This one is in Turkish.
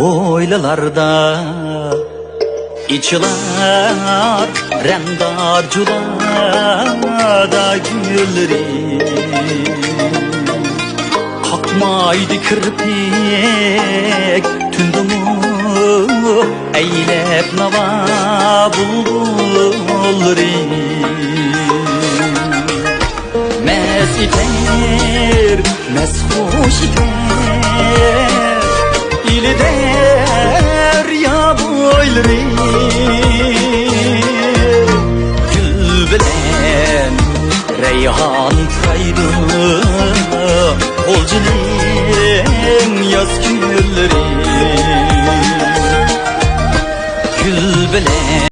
Oylalarda içilar rendarcılarda gülleri kalkmaydı kirpik tündümü eylep nava bulbulları mes iter mes hoş iter ili derya boyları gül bilen reyhan kaydı olcunun yaz gülleri gül bilen